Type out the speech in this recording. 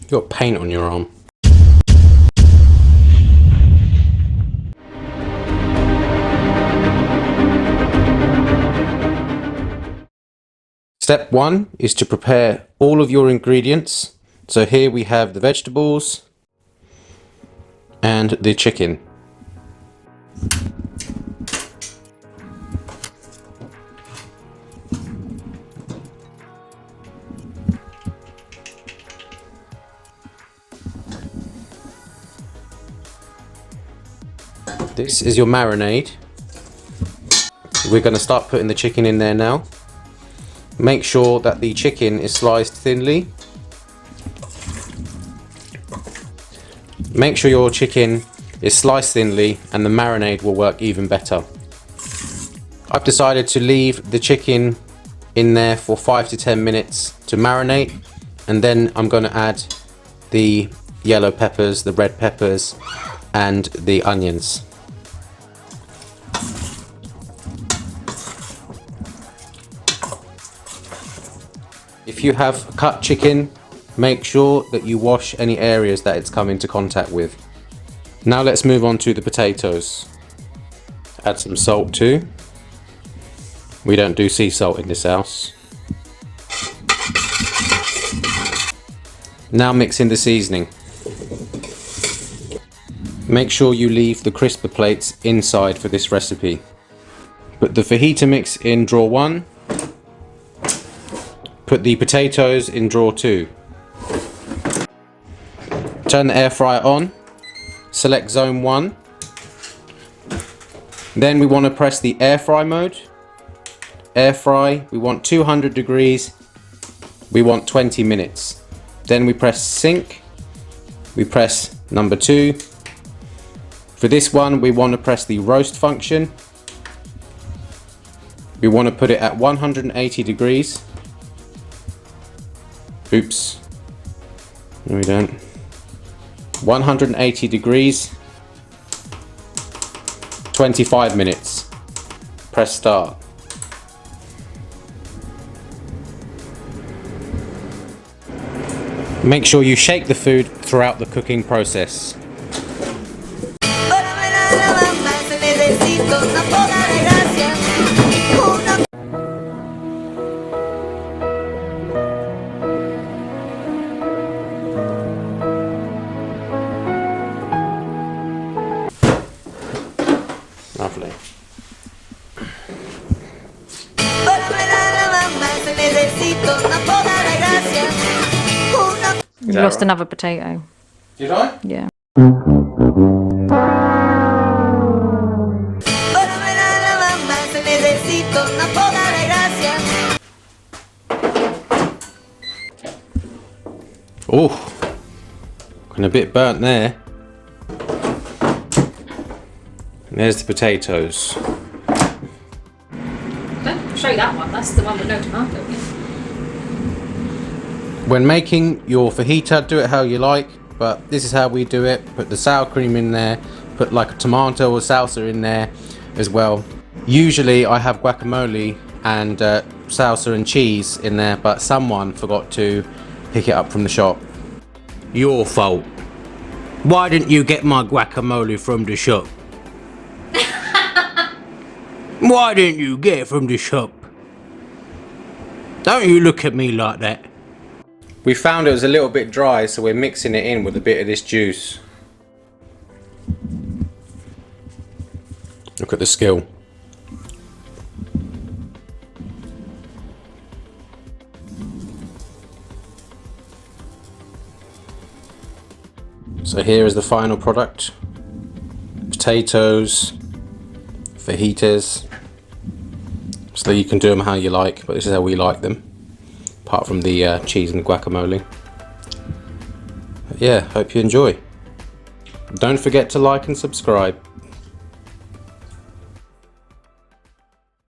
You got paint on your arm. Step 1 is to prepare all of your ingredients. So here we have the vegetables and the chicken. This is your marinade. We're going to start putting the chicken in there now. Make sure that the chicken is sliced thinly. Make sure your chicken is sliced thinly and the marinade will work even better. I've decided to leave the chicken in there for 5 to 10 minutes to marinate, and then I'm going to add the yellow peppers, the red peppers and the onions. If you have cut chicken, make sure that you wash any areas that it's come into contact with. Now let's move on to the potatoes. Add some salt too. We don't do sea salt in this house. Now mix in the seasoning. Make sure you leave the crisper plates inside for this recipe. Put the fajita mix in drawer 1. Put the potatoes in drawer 2. Turn the air fryer on. Select zone 1. Then we want to press the air fry mode. Air fry, we want 200 degrees. We want 20 minutes. Then we press sync. We press number 2. For this one, we want to press the roast function. We want to put it at 180 degrees. Oops. No, we don't. 180 degrees. 25 minutes. Press start. Make sure you shake the food throughout the cooking process. Lovely. You lost another potato. Did I? Yeah. Oh, and a bit burnt there. And there's the potatoes. Don't show that one, that's the one with no tomato in it. When making your fajita, do it how you like, but this is how we do it. Put the sour cream in there, put like a tomato or salsa in there as well. Usually I have guacamole and salsa and cheese in there, but someone forgot to pick it up from the shop. Your fault. Why didn't you get my guacamole from the shop? Why didn't you get it from the shop? Don't you look at me like that. We found it was a little bit dry, so we're mixing it in with a bit of this juice. Look at the skill. So here is the final product. Potatoes, fajitas. So you can do them how you like, but this is how we like them. Apart from the cheese and guacamole. But yeah, hope you enjoy. Don't forget to like and subscribe.